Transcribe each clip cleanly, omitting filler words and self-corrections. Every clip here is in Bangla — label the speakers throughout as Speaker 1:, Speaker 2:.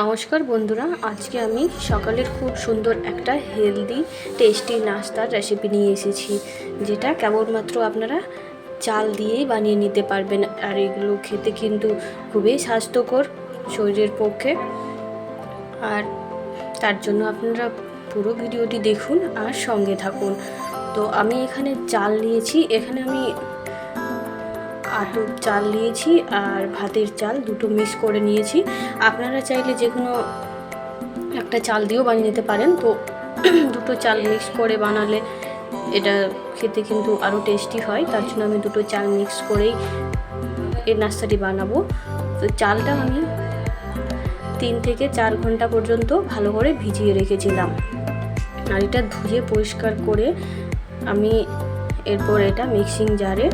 Speaker 1: নমস্কার বন্ধুরা, আজকে আমি সকালের খুব সুন্দর একটা হেলদি টেস্টি নাস্তার রেসিপি নিয়ে এসেছি, যেটা কেবলমাত্র আপনারা চাল দিয়েই বানিয়ে নিতে পারবেন। আর এগুলো খেতে কিন্তু খুবই স্বাস্থ্যকর শরীরের পক্ষে। আর তার জন্য আপনারা পুরো ভিডিওটি দেখুন আর সঙ্গে থাকুন। তো আমি এখানে চাল নিয়েছি, এখানে আমি আতপ চাল নিয়েছি আর ভাতের চাল দুটো মিক্স করে নিয়েছি। আপনারা চাইলে যে কোনো একটা চাল দিয়েও বানিয়ে নিতে পারেন। তো দুটো চাল মিক্স করে বানালে এটা খেতে কিন্তু আরও টেস্টি হয়, তার জন্য আমি দুটো চাল মিক্স করেই এই নাস্তাটি বানাবো। তো চালটা আমি 3 থেকে 4 ঘন্টা পর্যন্ত ভালো করে ভিজিয়ে রেখেছিলাম। আর এটা ধুয়ে পরিষ্কার করে আমি এরপর এটা মিক্সিং জারে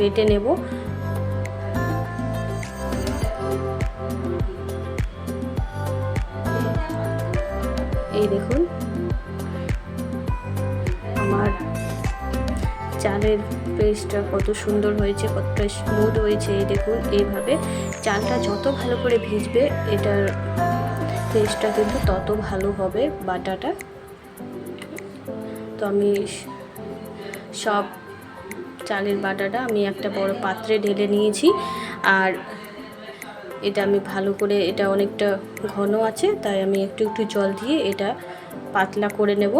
Speaker 1: বেটে নেব। এই দেখুন আমার চালের পেস্টটা কত সুন্দর হয়েছে, কতটা স্মুথ হয়েছে। এই দেখুন, এইভাবে চালটা যত ভালো করে ভিজবে এটার পেস্টটা কিন্তু তত ভালো হবে বাটাটা। তো আমি সব চালের বাটাটা আমি একটা বড় পাত্রে ঢেলে নিয়েছি। আর এটা আমি ভালো করে, এটা অনেকটা ঘন আছে তাই আমি একটু একটু জল দিয়ে এটা পাতলা করে নেব।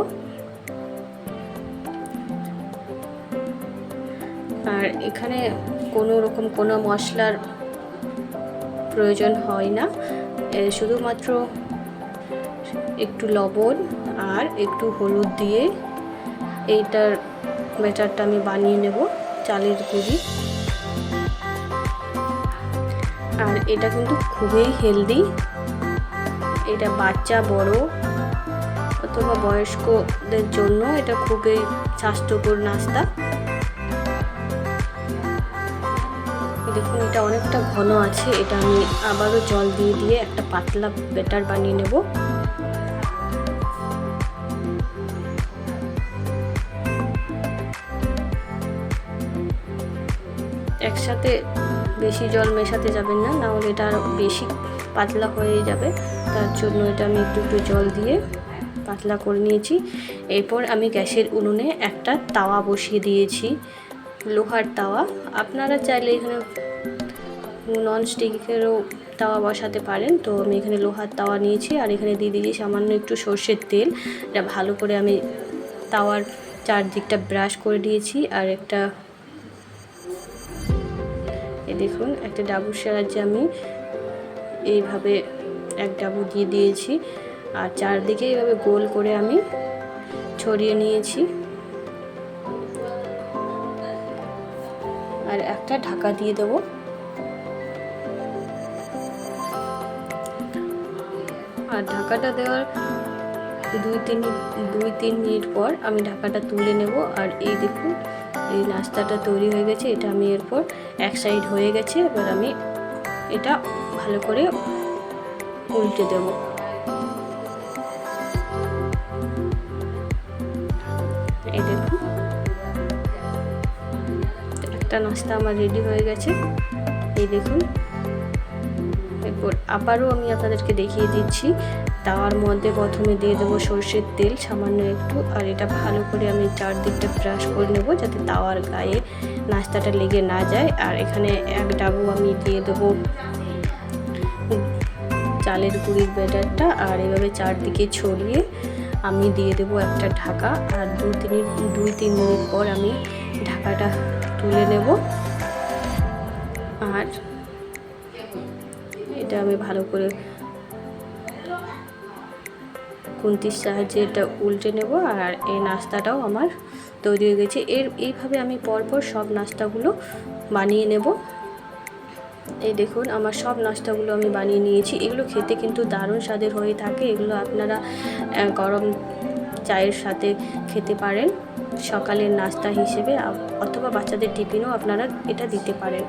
Speaker 1: আর এখানে কোনো মশলার প্রয়োজন হয় না, শুধুমাত্র একটু লবণ আর একটু হলুদ দিয়ে এইটার ব্যাটারটা আমি বানিয়ে নেব, চালের গুঁড়ি। আর এটা কিন্তু খুবই হেলদি, এটা বাচ্চা বড় অথবা বয়স্কদের জন্য এটা খুবই স্বাস্থ্যকর নাস্তা। দেখুন এটা অনেকটা ঘন আছে, এটা আমি আবারও জল দিয়ে দিয়ে একটা পাতলা ব্যাটার বানিয়ে নেব। একসাথে বেশি জল মেশাতে যাবেন না, নাহলে এটা আরও বেশি পাতলা হয়ে যাবে। তার জন্য এটা আমি একটু একটু জল দিয়ে পাতলা করে নিয়েছি। এরপর আমি গ্যাসের উনুনে একটা তাওয়া বসিয়ে দিয়েছি, লোহার তাওয়া। আপনারা চাইলে এখানে ননস্টিকেরও তাওয়া বসাতে পারেন। তো আমি এখানে লোহার তাওয়া নিয়েছি আর এখানে দিয়ে দিয়েছি সামান্য একটু সর্ষের তেল। এটা ভালো করে আমি তাওয়ার চারদিকটা ব্রাশ করে দিয়েছি। আর একটা দেখুন একটা ডাবুর সাহায্যে আমি এইভাবে এক ডাবু দিয়ে দিয়েছি আর চারদিকে এইভাবে গোল করে আমি ছড়িয়ে নিয়েছি। আর একটা ঢাকা দিয়ে দেব। আর ঢাকাটা দেওয়ার 2-3 মিনিট পর আমি ঢাকাটা তুলে নেব। আর এই দেখুন এই নাস্তাটা তৈরি হয়ে গেছে। এটা আমি এরপর এক সাইড হয়ে গেছে, এবার আমি এটা ভালো করে উল্টে দেব। এই দেখুন একটা নাস্তা আমার রেডি হয়ে গেছে। এই দেখুন, এরপর আবারও আমি আপনাদেরকে দেখিয়ে দিচ্ছি। তাওয়ার মধ্যে প্রথমে দিয়ে দেবো সর্ষের তেল সামান্য একটু, আর এটা ভালো করে আমি চারদিকটা ব্রাশ করে নেব যাতে তাওয়ার গায়ে নাস্তাটা লেগে না যায়। আর এখানে এক ডাবু আমি দিয়ে দেবো চালের গুঁড়ির ব্যাটারটা, আর এভাবে চারদিকে ছড়িয়ে আমি দিয়ে দেবো একটা ঢাকা। আর 2-3 মিনিট পর আমি ঢাকাটা তুলে নেব। আর এটা আমি ভালো করে খুন্তির সাহায্যে এটা উল্টে নেব। আর এই নাস্তাটাও আমার তৈরি হয়ে গেছে। এইভাবে আমি পরপর সব নাস্তাগুলো বানিয়ে নেব। এই দেখুন আমার সব নাস্তাগুলো আমি বানিয়ে নিয়েছি। এগুলো খেতে কিন্তু দারুণ স্বাদের হয়ে থাকে। এগুলো আপনারা গরম চায়ের সাথে খেতে পারেন সকালের নাস্তা হিসেবে, অথবা বাচ্চাদের টিফিনও আপনারা এটা দিতে পারেন।